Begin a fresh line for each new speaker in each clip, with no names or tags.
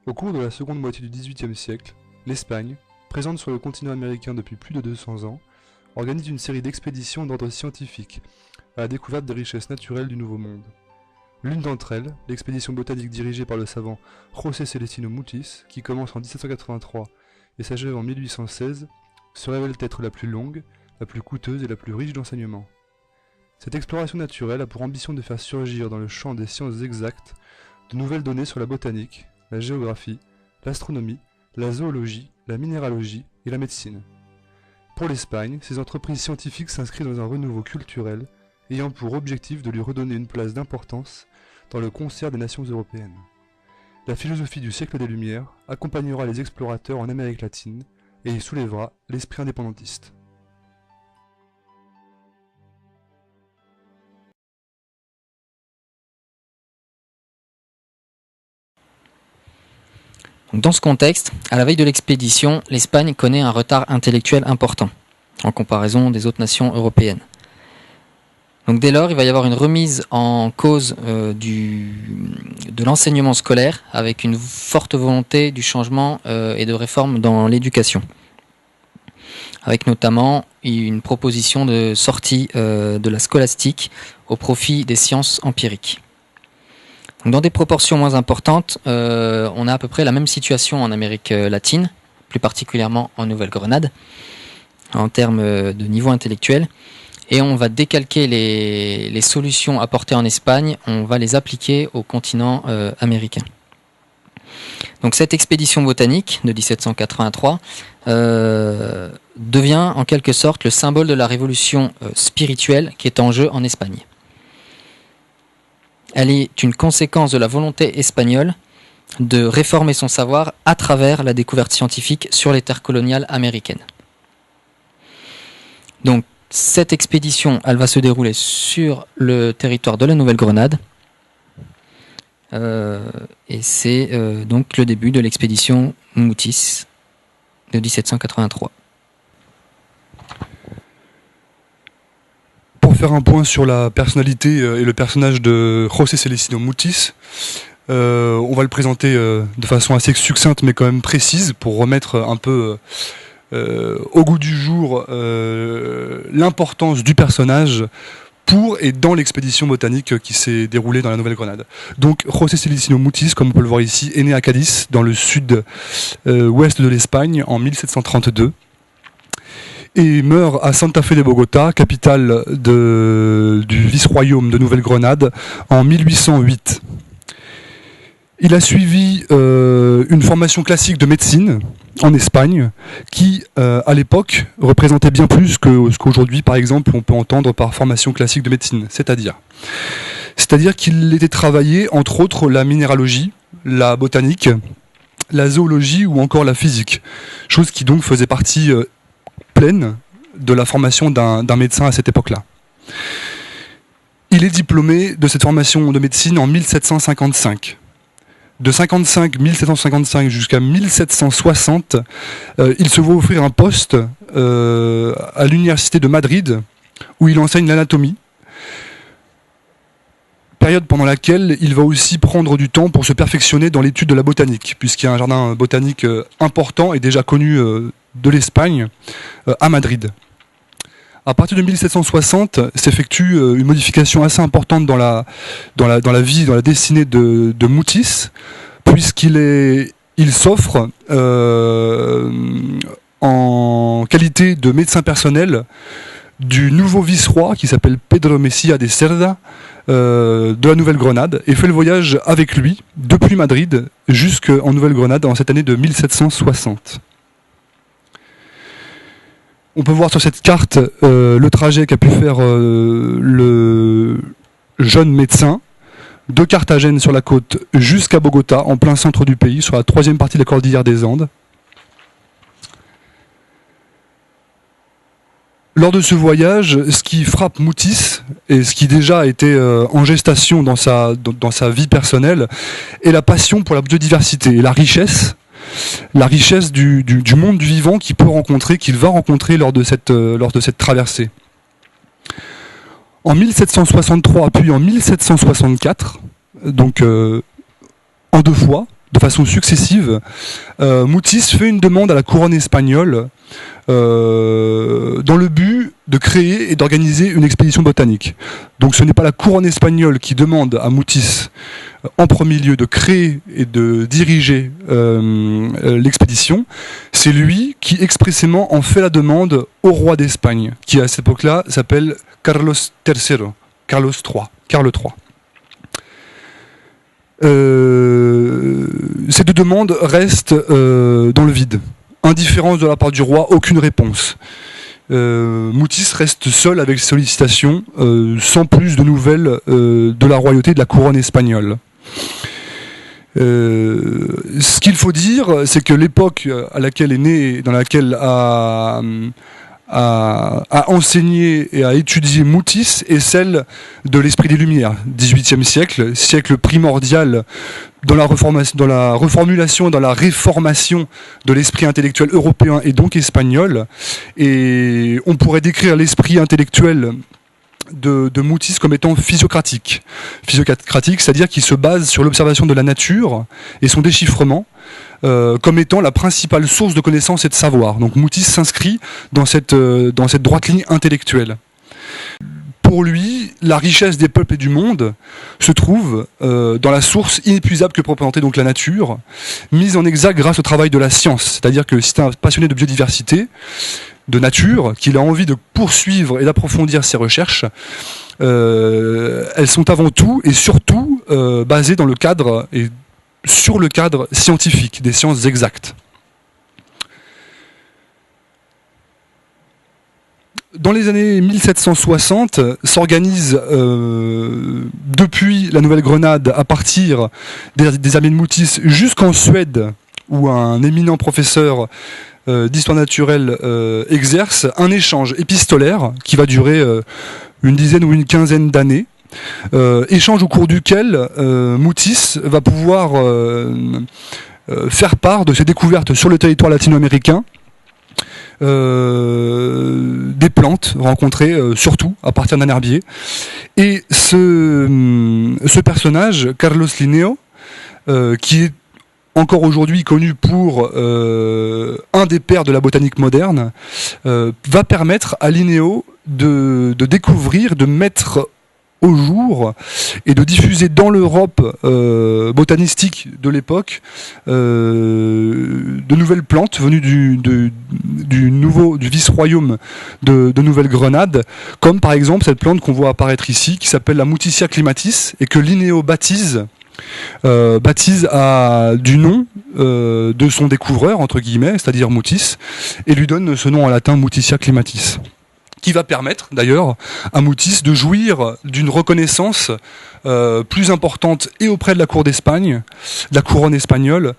Au cours de la seconde moitié du XVIIIe siècle, l'Espagne, présente sur le continent américain depuis plus de 200 ans, organise une série d'expéditions d'ordre scientifique à la découverte des richesses naturelles du Nouveau Monde. L'une d'entre elles, l'expédition botanique dirigée par le savant José Celestino Mutis, qui commence en 1783 et s'achève en 1816, se révèle être la plus longue, la plus coûteuse et la plus riche d'enseignements. Cette exploration naturelle a pour ambition de faire surgir dans le champ des sciences exactes de nouvelles données sur la botanique, la géographie, l'astronomie, la zoologie, la minéralogie et la médecine. Pour l'Espagne, ces entreprises scientifiques s'inscrivent dans un renouveau culturel ayant pour objectif de lui redonner une place d'importance dans le concert des nations européennes. La philosophie du siècle des Lumières accompagnera les explorateurs en Amérique latine et y soulèvera l'esprit indépendantiste.
Dans ce contexte, à la veille de l'expédition, l'Espagne connaît un retard intellectuel important en comparaison des autres nations européennes. Donc dès lors, il va y avoir une remise en cause de l'enseignement scolaire avec une forte volonté du changement et de réforme dans l'éducation. Avec notamment une proposition de sortie de la scolastique au profit des sciences empiriques. Donc dans des proportions moins importantes, on a à peu près la même situation en Amérique latine, plus particulièrement en Nouvelle-Grenade, en termes de niveau intellectuel. Et on va décalquer les solutions apportées en Espagne, on va les appliquer au continent américain. Donc cette expédition botanique de 1783 devient en quelque sorte le symbole de la révolution spirituelle qui est en jeu en Espagne. Elle est une conséquence de la volonté espagnole de réformer son savoir à travers la découverte scientifique sur les terres coloniales américaines. Donc cette expédition, elle va se dérouler sur le territoire de la Nouvelle-Grenade. Et c'est donc le début de l'expédition Mutis de 1783.
Pour faire un point sur la personnalité et le personnage de José Celestino Mutis, on va le présenter de façon assez succincte mais quand même précise pour remettre un peu au goût du jour l'importance du personnage pour et dans l'expédition botanique qui s'est déroulée dans la Nouvelle-Grenade. Donc José Celestino Mutis, comme on peut le voir ici, est né à Cadiz, dans le sud-ouest de l'Espagne, en 1732. Et meurt à Santa Fe de Bogota, capitale du vice-royaume de Nouvelle-Grenade, en 1808. Il a suivi une formation classique de médecine en Espagne, qui, à l'époque, représentait bien plus que ce qu'aujourd'hui, par exemple, on peut entendre par formation classique de médecine. C'est-à-dire qu'il était travaillé, entre autres, la minéralogie, la botanique, la zoologie ou encore la physique. Chose qui donc faisait partie pleine de la formation d'un médecin à cette époque-là. Il est diplômé de cette formation de médecine en 1755. De 1755 jusqu'à 1760, il se voit offrir un poste à l'université de Madrid où il enseigne l'anatomie. Période pendant laquelle il va aussi prendre du temps pour se perfectionner dans l'étude de la botanique, puisqu'il y a un jardin botanique important et déjà connu de l'Espagne à Madrid. À partir de 1760, s'effectue une modification assez importante dans la vie, dans la destinée de Mutis, puisqu'il s'offre en qualité de médecin personnel du nouveau vice-roi qui s'appelle Pedro Mesía de Cerda de la Nouvelle-Grenade et fait le voyage avec lui depuis Madrid jusqu'en Nouvelle-Grenade en cette année de 1760. On peut voir sur cette carte le trajet qu'a pu faire le jeune médecin de Carthagène sur la côte jusqu'à Bogota, en plein centre du pays, sur la troisième partie de la cordillère des Andes. Lors de ce voyage, ce qui frappe Mutis, et ce qui déjà était en gestation dans sa vie personnelle, est la passion pour la biodiversité et la richesse du monde du vivant qu'il va rencontrer lors de cette traversée. En 1763 puis en 1764, donc en deux fois, de façon successive, Mutis fait une demande à la couronne espagnole dans le but de créer et d'organiser une expédition botanique. Donc ce n'est pas la couronne espagnole qui demande à Mutis en premier lieu de créer et de diriger l'expédition, c'est lui qui expressément en fait la demande au roi d'Espagne, qui à cette époque-là s'appelle Carlos III, Carlos III. Ces deux demandes restent dans le vide. Indifférence de la part du roi, aucune réponse. Mutis reste seul avec ses sollicitations, sans plus de nouvelles de la royauté de la couronne espagnole. Ce qu'il faut dire, c'est que l'époque à laquelle est né, dans laquelle a enseigné et a étudié Mutis est celle de l'esprit des Lumières, XVIIIe siècle, siècle primordial dans la reformulation, dans la réformation de l'esprit intellectuel européen et donc espagnol. Et on pourrait décrire l'esprit intellectuel de Mutis comme étant physiocratique. Physiocratique, c'est-à-dire qu'il se base sur l'observation de la nature et son déchiffrement comme étant la principale source de connaissance et de savoir. Donc Mutis s'inscrit dans cette droite ligne intellectuelle. Pour lui, la richesse des peuples et du monde se trouve dans la source inépuisable que peut représenter donc la nature, mise en exergue grâce au travail de la science. C'est-à-dire que si c'est un passionné de biodiversité, de nature, qu'il a envie de poursuivre et d'approfondir ses recherches, elles sont avant tout et surtout basées dans le cadre et sur le cadre scientifique, des sciences exactes. Dans les années 1760, s'organise depuis la Nouvelle-Grenade, à partir des armées de Mutis, jusqu'en Suède, où un éminent professeur d'histoire naturelle exerce un échange épistolaire qui va durer une dizaine ou une quinzaine d'années. Échange au cours duquel Mutis va pouvoir faire part de ses découvertes sur le territoire latino-américain, des plantes rencontrées surtout à partir d'un herbier. Et ce personnage, Carlos Linneo, qui est encore aujourd'hui connu pour un des pères de la botanique moderne, va permettre à Linneo de découvrir, de mettre au jour et de diffuser dans l'Europe botanistique de l'époque de nouvelles plantes venues du vice-royaume de Nouvelle-Grenade, comme par exemple cette plante qu'on voit apparaître ici, qui s'appelle la Mutissia climatis, et que Linneo baptise du nom de son découvreur, entre guillemets, c'est-à-dire Mutis, et lui donne ce nom en latin Mutissia climatis, qui va permettre d'ailleurs à Mutis de jouir d'une reconnaissance plus importante et auprès de la cour d'Espagne, de la couronne espagnole,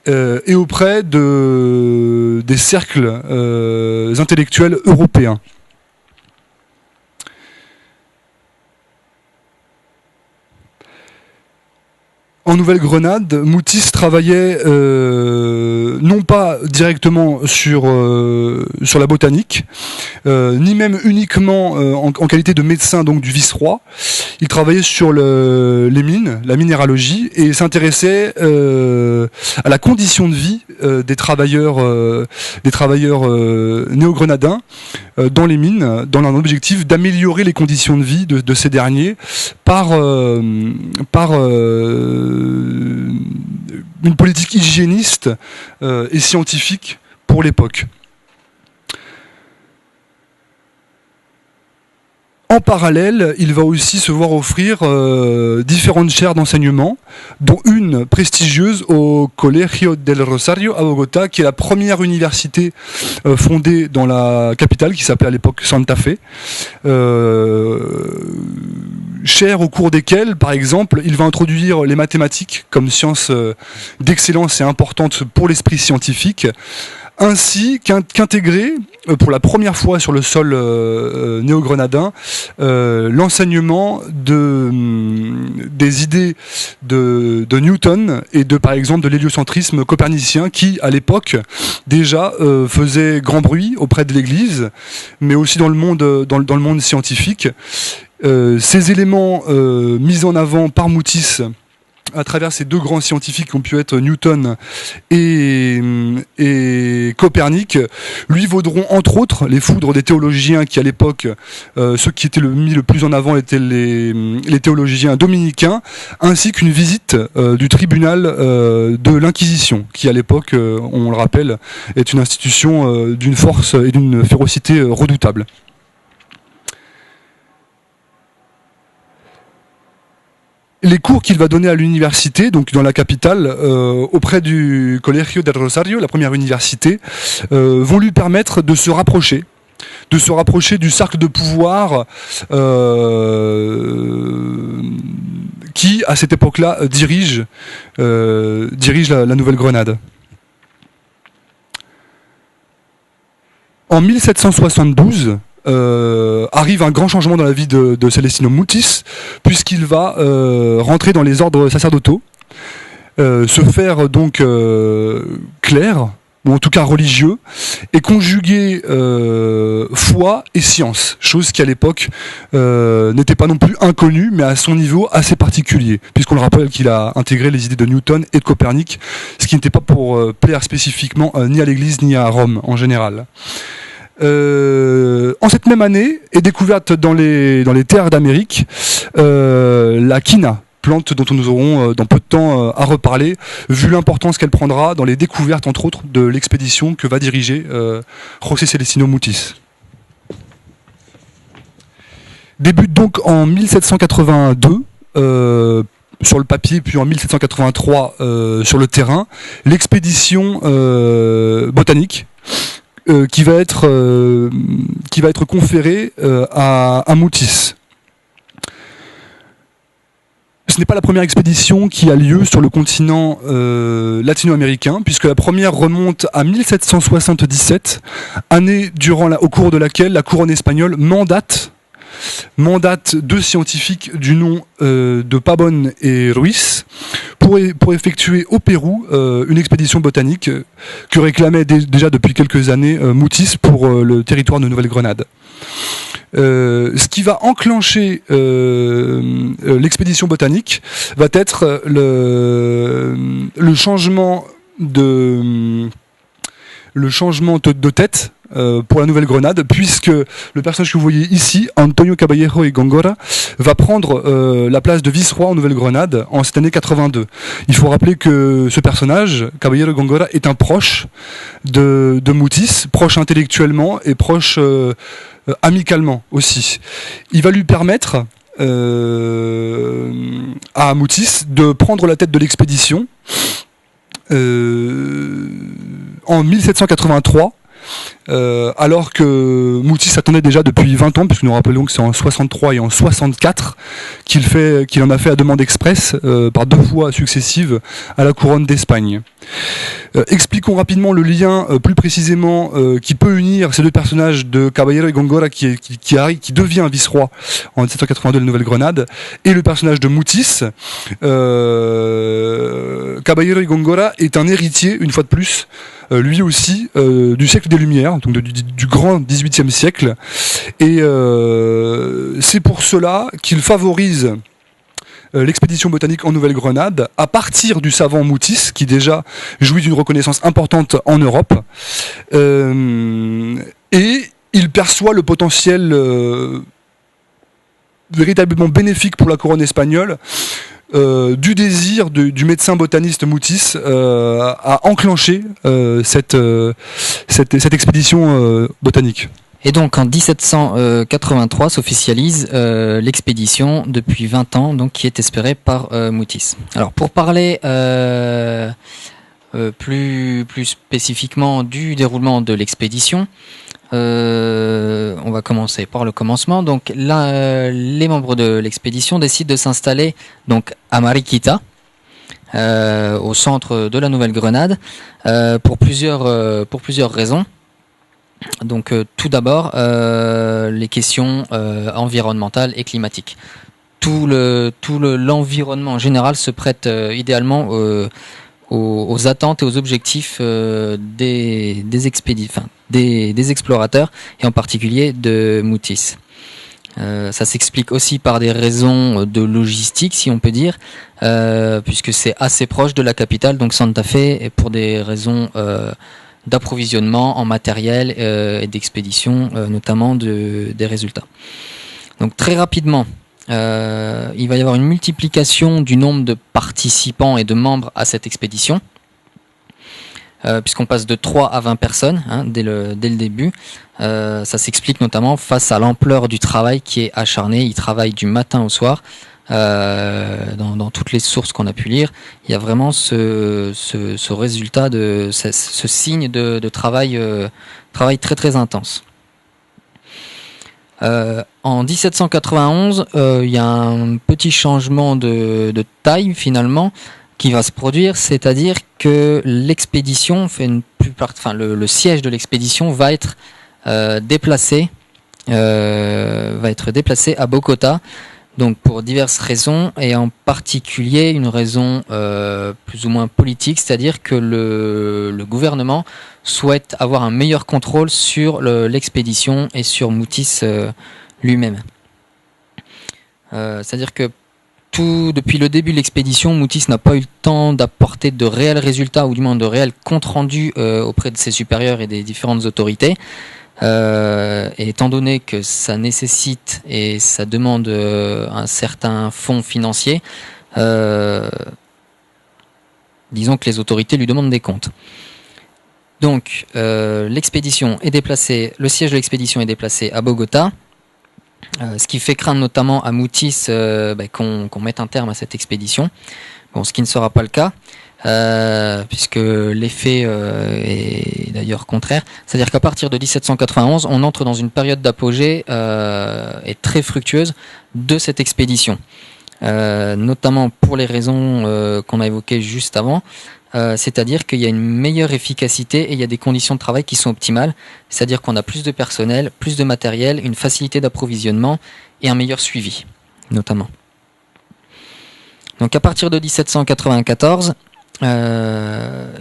et auprès des cercles intellectuels européens. En Nouvelle-Grenade, Mutis travaillait non pas directement sur la botanique, ni même uniquement en qualité de médecin donc du vice-roi. Il travaillait sur les mines, la minéralogie, et s'intéressait à la condition de vie des travailleurs néo-grenadins dans les mines, dans un objectif d'améliorer les conditions de vie de ces derniers par une politique hygiéniste et scientifique pour l'époque. En parallèle, il va aussi se voir offrir différentes chaires d'enseignement, dont une prestigieuse au Colegio del Rosario à Bogota, qui est la première université fondée dans la capitale, qui s'appelait à l'époque Santa Fe. Chaires au cours desquelles, par exemple, il va introduire les mathématiques comme science d'excellence et importante pour l'esprit scientifique, ainsi qu'intégrer pour la première fois sur le sol néo-grenadin l'enseignement des idées de Newton et par exemple de l'héliocentrisme copernicien, qui à l'époque déjà faisait grand bruit auprès de l'Église, mais aussi dans le monde scientifique. Ces éléments mis en avant par Mutis à travers ces deux grands scientifiques qui ont pu être Newton et Copernic, lui vaudront entre autres les foudres des théologiens qui à l'époque, ceux qui étaient mis le plus en avant étaient les théologiens dominicains, ainsi qu'une visite du tribunal de l'Inquisition, qui à l'époque, on le rappelle, est une institution d'une force et d'une férocité redoutable. Les cours qu'il va donner à l'université, donc dans la capitale, auprès du Colegio del Rosario, la première université, vont lui permettre de se rapprocher du cercle de pouvoir qui, à cette époque-là, dirige la Nouvelle-Grenade. En 1772, arrive un grand changement dans la vie de Celestino Mutis, puisqu'il va rentrer dans les ordres sacerdotaux, se faire donc clerc, ou en tout cas religieux, et conjuguer foi et science, chose qui à l'époque n'était pas non plus inconnue, mais à son niveau assez particulier, puisqu'on le rappelle qu'il a intégré les idées de Newton et de Copernic, ce qui n'était pas pour plaire spécifiquement ni à l'Église ni à Rome en général. En cette même année est découverte dans les terres d'Amérique la quina, plante dont nous aurons dans peu de temps à reparler, vu l'importance qu'elle prendra dans les découvertes entre autres de l'expédition que va diriger José Celestino Mutis. Débute donc en 1782 sur le papier, puis en 1783 sur le terrain, l'expédition botanique qui va être conféré à Mutis. Ce n'est pas la première expédition qui a lieu sur le continent latino-américain, puisque la première remonte à 1777, année au cours de laquelle la couronne espagnole mandate deux scientifiques du nom de Pabón et Ruiz pour effectuer au Pérou une expédition botanique que réclamait déjà depuis quelques années Mutis pour le territoire de Nouvelle-Grenade. Ce qui va enclencher l'expédition botanique va être le changement de tête pour la Nouvelle-Grenade, puisque le personnage que vous voyez ici, Antonio Caballero y Góngora, va prendre la place de vice-roi en Nouvelle-Grenade en cette année 82. Il faut rappeler que ce personnage, Caballero y Góngora, est un proche de Mutis, proche intellectuellement et proche amicalement aussi. Il va lui permettre à Mutis de prendre la tête de l'expédition en 1783, alors que Mutis attendait déjà depuis 20 ans, puisque nous rappelons que c'est en 63 et en 64 qu'il en a fait à demande express par 2 fois successives à la couronne d'Espagne. Expliquons rapidement le lien plus précisément qui peut unir ces deux personnages de Caballero y Góngora qui devient vice-roi en 1782 de la Nouvelle-Grenade et le personnage de Mutis. Caballero y Góngora est un héritier, une fois de plus, lui aussi, du siècle des Lumières, donc du grand XVIIIe siècle. Et c'est pour cela qu'il favorise l'expédition botanique en Nouvelle-Grenade à partir du savant Mutis, qui déjà jouit d'une reconnaissance importante en Europe. Et il perçoit le potentiel véritablement bénéfique pour la couronne espagnole du désir du médecin botaniste Mutis à enclencher cette expédition botanique.
Et donc en 1783 s'officialise l'expédition depuis 20 ans, donc qui est espérée par Mutis. Alors pour parler plus spécifiquement du déroulement de l'expédition, on va commencer par le commencement. Donc là, les membres de l'expédition décident de s'installer donc à Mariquita, au centre de la Nouvelle-Grenade, pour plusieurs raisons. Donc tout d'abord, les questions environnementales et climatiques. L'environnement en général se prête idéalement aux attentes et aux objectifs des explorateurs, et en particulier de Mutis. Ça s'explique aussi par des raisons de logistique, si on peut dire, puisque c'est assez proche de la capitale, donc Santa Fe, et pour des raisons d'approvisionnement en matériel et d'expédition, notamment des résultats. Donc très rapidement, il va y avoir une multiplication du nombre de participants et de membres à cette expédition, puisqu'on passe de 3 à 20 personnes dès le début. Ça s'explique notamment face à l'ampleur du travail qui est acharné. Ils travaillent du matin au soir. Dans toutes les sources qu'on a pu lire, il y a vraiment ce résultat, ce signe de travail très très intense. En 1791, il y a un petit changement de taille finalement qui va se produire, c'est-à-dire que l'expédition le siège de l'expédition va être déplacé à Bogota, donc pour diverses raisons, et en particulier une raison plus ou moins politique, c'est-à-dire que le gouvernement souhaite avoir un meilleur contrôle sur l'expédition et sur Mutis lui-même. C'est-à-dire que depuis le début de l'expédition, Mutis n'a pas eu le temps d'apporter de réels résultats, ou du moins de réels comptes rendus auprès de ses supérieurs et des différentes autorités. Et étant donné que ça nécessite et ça demande un certain fonds financier, disons que les autorités lui demandent des comptes. Donc l'expédition est déplacée, le siège de l'expédition est déplacé à Bogota. Ce qui fait craindre notamment à Mutis qu'on mette un terme à cette expédition. Bon, ce qui ne sera pas le cas, puisque l'effet est d'ailleurs contraire. C'est-à-dire qu'à partir de 1791, on entre dans une période d'apogée et très fructueuse de cette expédition. Notamment pour les raisons qu'on a évoquées juste avant. C'est-à-dire qu'il y a une meilleure efficacité et il y a des conditions de travail qui sont optimales, c'est-à-dire qu'on a plus de personnel, plus de matériel, une facilité d'approvisionnement et un meilleur suivi, notamment. Donc à partir de 1794, il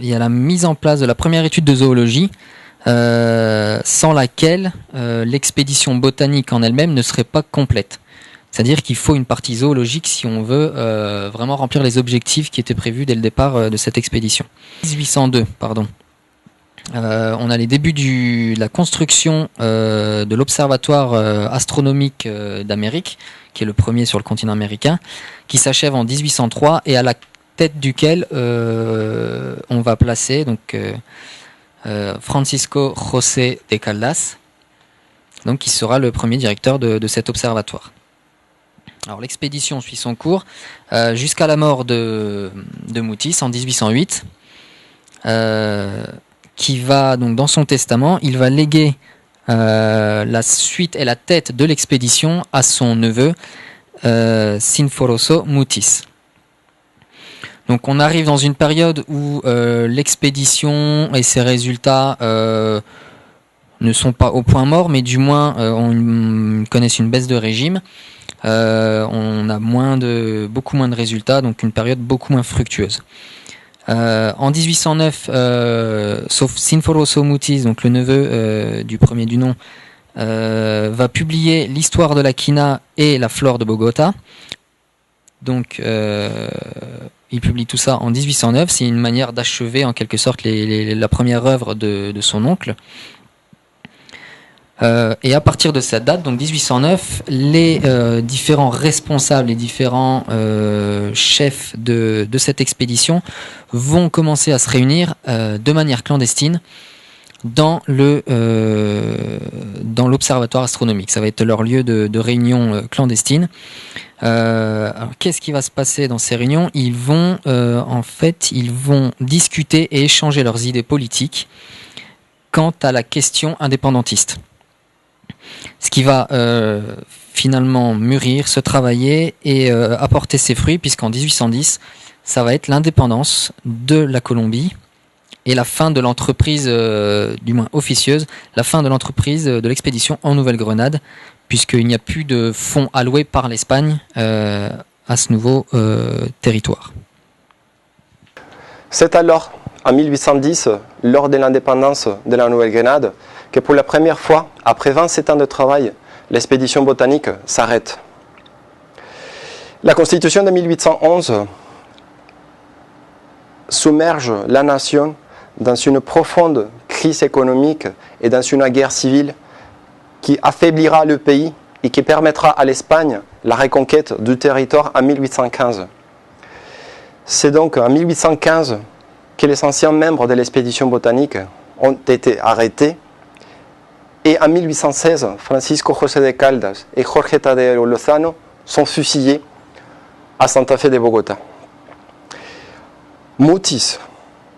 y a la mise en place de la première étude de zoologie, sans laquelle l'expédition botanique en elle-même ne serait pas complète. C'est-à-dire qu'il faut une partie zoologique si on veut vraiment remplir les objectifs qui étaient prévus dès le départ de cette expédition. 1802, on a les débuts de la construction de l'Observatoire astronomique d'Amérique, qui est le premier sur le continent américain, qui s'achève en 1803 et à la tête duquel on va placer Francisco José de Caldas, donc qui sera le premier directeur de cet observatoire. Alors l'expédition suit son cours jusqu'à la mort de Mutis en 1808, qui va donc dans son testament, il va léguer la suite et la tête de l'expédition à son neveu Sinforoso Mutis. Donc on arrive dans une période où l'expédition et ses résultats ne sont pas au point mort, mais du moins on connaissent une baisse de régime. On a beaucoup moins de résultats, donc une période beaucoup moins fructueuse. En 1809, sauf Sinforoso Mutis, donc le neveu du premier du nom, va publier l'histoire de la quina et la flore de Bogota. Donc il publie tout ça en 1809. C'est une manière d'achever en quelque sorte la première œuvre de son oncle. Et à partir de cette date, donc 1809, les différents responsables, les différents chefs de cette expédition vont commencer à se réunir de manière clandestine dans l'observatoire astronomique. Ça va être leur lieu de réunion clandestine. Alors, qu'est-ce qui va se passer dans ces réunions ? Ils vont discuter et échanger leurs idées politiques quant à la question indépendantiste. Ce qui va finalement mûrir, se travailler et apporter ses fruits, puisqu'en 1810, ça va être l'indépendance de la Colombie et la fin de l'entreprise, du moins officieuse, la fin de l'entreprise de l'expédition en Nouvelle-Grenade, puisqu'il n'y a plus de fonds alloués par l'Espagne à ce nouveau territoire.
C'est alors, en 1810, lors de l'indépendance de la Nouvelle-Grenade, que pour la première fois, après 27 ans de travail, l'expédition botanique s'arrête. La Constitution de 1811 submerge la nation dans une profonde crise économique et dans une guerre civile qui affaiblira le pays et qui permettra à l'Espagne la reconquête du territoire en 1815. C'est donc en 1815 que les anciens membres de l'expédition botanique ont été arrêtés. Et en 1816, Francisco José de Caldas et Jorge Tadeo Lozano sont fusillés à Santa Fe de Bogotá. Mutis,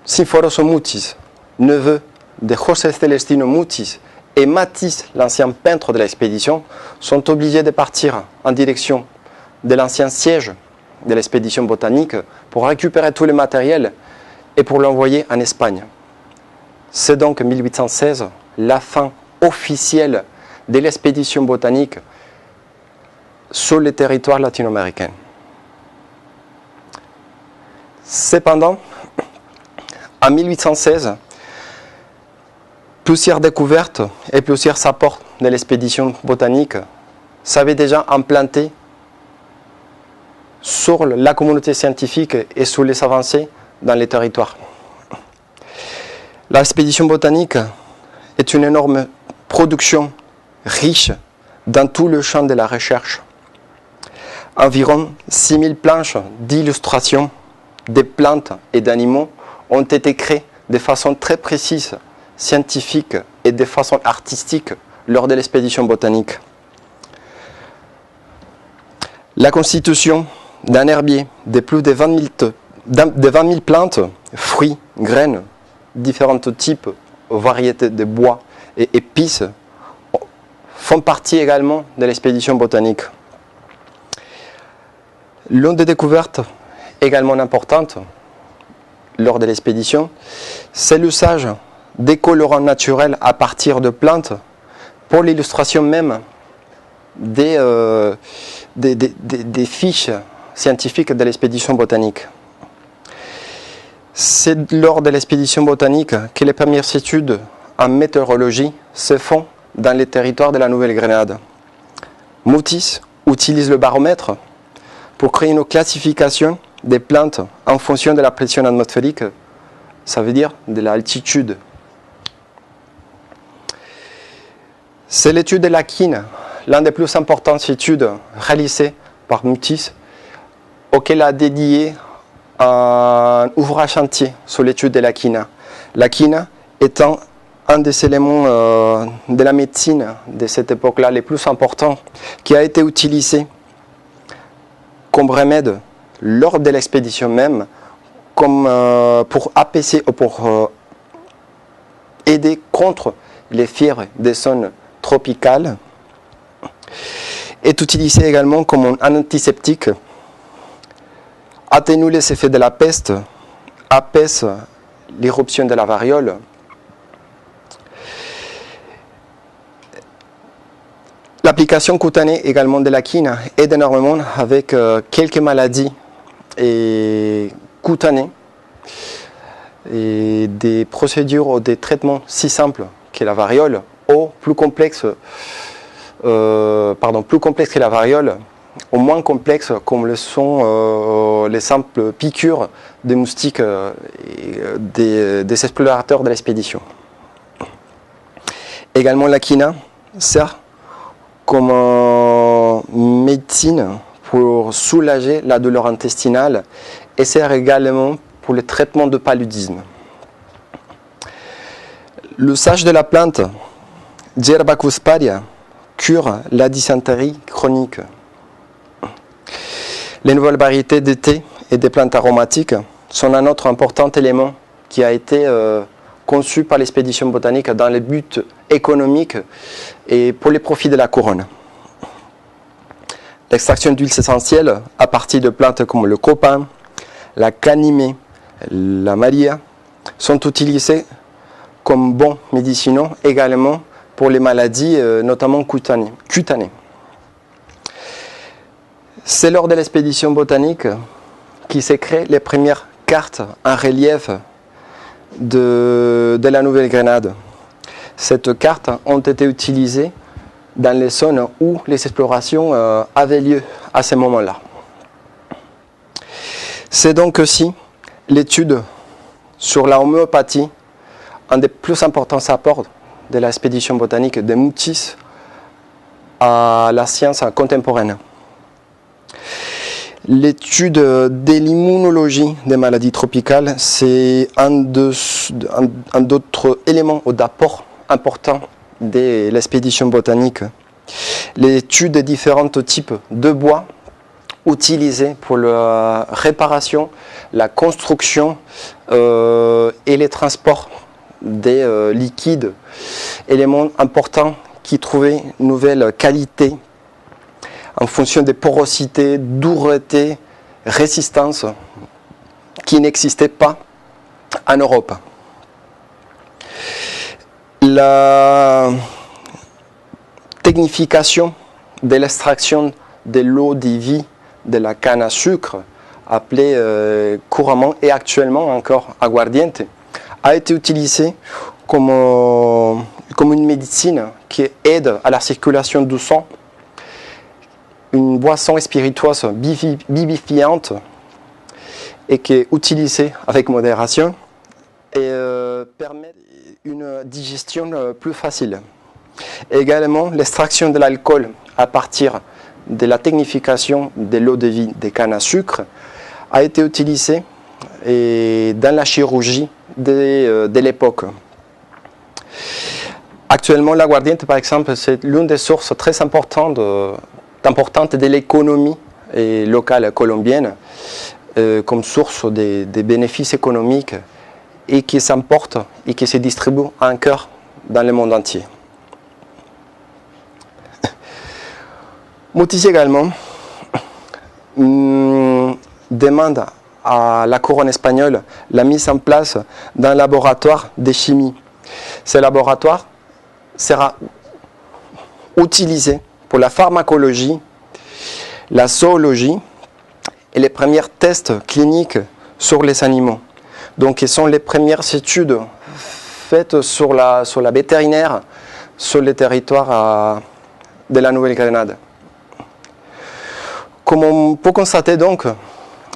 Sinforoso Mutis, neveu de José Celestino Mutis, et Matisse, l'ancien peintre de l'expédition, sont obligés de partir en direction de l'ancien siège de l'expédition botanique pour récupérer tout le matériel et pour l'envoyer en Espagne. C'est donc 1816 la fin officielle de l'expédition botanique sur le territoire latino-américain. Cependant, en 1816, plusieurs découvertes et plusieurs apports de l'expédition botanique s'avaient déjà implantés sur la communauté scientifique et sur les avancées dans les territoires. L'expédition botanique est une énorme production riche dans tout le champ de la recherche. Environ 6000 planches d'illustration des plantes et d'animaux ont été créées de façon très précise, scientifique et de façon artistique lors de l'expédition botanique. La constitution d'un herbier de plus de 20 000 plantes, fruits, graines, différents types, variétés de bois et épices font partie également de l'expédition botanique. L'une des découvertes également importantes lors de l'expédition, c'est l'usage des colorants naturels à partir de plantes pour l'illustration même des fiches scientifiques de l'expédition botanique. C'est lors de l'expédition botanique que les premières études en météorologie se font dans les territoires de la Nouvelle-Grenade. Mutis utilise le baromètre pour créer une classification des plantes en fonction de la pression atmosphérique, ça veut dire de l'altitude. C'est l'étude de la quine, l'une des plus importantes études réalisées par Mutis, auquel a dédié un ouvrage entier sur l'étude de la quine. La quine étant un des éléments de la médecine de cette époque-là les plus importants, qui a été utilisé comme remède lors de l'expédition même, comme pour apaiser ou pour aider contre les fièvres des zones tropicales, est utilisé également comme un antiseptique, atténue les effets de la peste, apaise l'éruption de la variole. L'application cutanée également de la quine aide énormément avec quelques maladies cutanées et des procédures ou des traitements si simples que la variole ou plus complexes que la variole, ou moins complexes comme le sont les simples piqûres des moustiques des explorateurs de l'expédition. Également la quina sert comme médecine pour soulager la douleur intestinale et sert également pour le traitement de paludisme. L'usage de la plante Yerba cusparia cure la dysenterie chronique. Les nouvelles variétés de thé et des plantes aromatiques sont un autre important élément qui a été conçu par l'expédition botanique dans les buts économiques et pour les profits de la couronne. L'extraction d'huiles essentielles à partir de plantes comme le copain, la canimée, la maria sont utilisées comme bons médicinaux également pour les maladies notamment cutanées. C'est lors de l'expédition botanique qui s'est créé les premières cartes en relief de la Nouvelle-Grenade. Ces cartes ont été utilisées dans les zones où les explorations avaient lieu à ce moment-là. C'est donc aussi l'étude sur la homéopathie, un des plus importants apports de l'expédition botanique de Moutis à la science contemporaine. L'étude de l'immunologie des maladies tropicales, c'est un d'autres éléments d'apport important de l'expédition botanique. L'étude des différents types de bois utilisés pour la réparation, la construction et les transports des liquides, éléments importants qui trouvaient une nouvelle qualité en fonction des porosités, dureté, résistance qui n'existaient pas en Europe. La technification de l'extraction de l'eau de vie de la canne à sucre, appelée couramment et actuellement encore aguardiente, a été utilisée comme une médecine qui aide à la circulation du sang, une boisson spiritueuse vivifiante et qui est utilisée avec modération et permet une digestion plus facile. Également, l'extraction de l'alcool à partir de la technification de l'eau de vie des cannes à sucre a été utilisée dans la chirurgie de l'époque. Actuellement, l'aguardiente, par exemple, c'est l'une des sources très importantes de l'économie locale colombienne comme source des bénéfices économiques et qui s'importe et qui se distribue encore dans le monde entier. Moutis également demande à la couronne espagnole la mise en place d'un laboratoire de chimie. Ce laboratoire sera utilisé pour la pharmacologie, la zoologie et les premiers tests cliniques sur les animaux. Donc, ce sont les premières études faites sur la vétérinaire sur le territoire de la Nouvelle-Grenade. Comme on peut constater donc,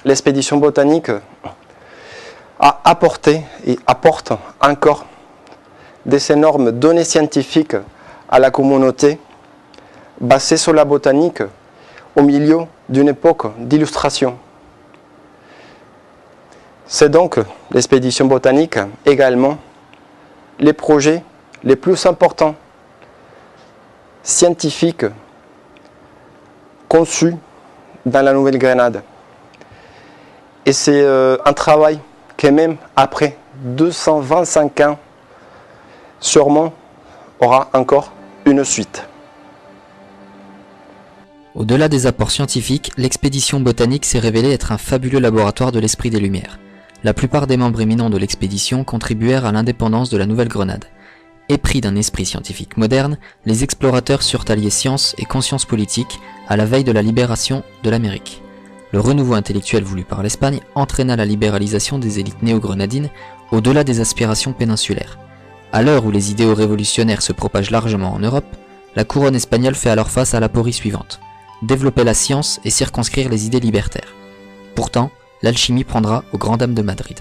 l'expédition botanique a apporté et apporte encore des énormes données scientifiques à la communauté basées sur la botanique au milieu d'une époque d'illustration. C'est donc l'expédition botanique également les projets les plus importants scientifiques conçus dans la Nouvelle-Grenade. Et c'est un travail qui, même après 225 ans, sûrement aura encore une suite.
Au-delà des apports scientifiques, l'expédition botanique s'est révélée être un fabuleux laboratoire de l'esprit des Lumières. La plupart des membres éminents de l'expédition contribuèrent à l'indépendance de la Nouvelle-Grenade. Épris d'un esprit scientifique moderne, les explorateurs surent allier science et conscience politique à la veille de la libération de l'Amérique. Le renouveau intellectuel voulu par l'Espagne entraîna la libéralisation des élites néo-grenadines au-delà des aspirations péninsulaires. À l'heure où les idéaux révolutionnaires se propagent largement en Europe, la couronne espagnole fait alors face à l'aporie suivante: développer la science et circonscrire les idées libertaires. Pourtant, l'alchimie prendra aux grandes dames de Madrid.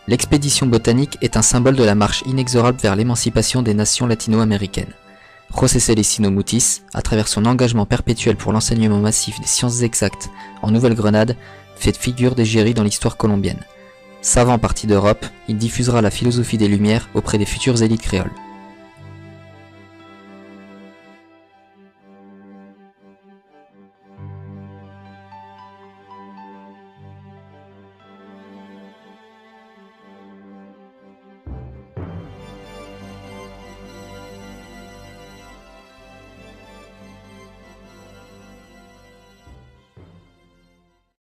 L'expédition botanique est un symbole de la marche inexorable vers l'émancipation des nations latino-américaines. José Celestino Mutis, à travers son engagement perpétuel pour l'enseignement massif des sciences exactes en Nouvelle-Grenade, fait figure d'égérie dans l'histoire colombienne. Savant parti d'Europe, il diffusera la philosophie des Lumières auprès des futures élites créoles.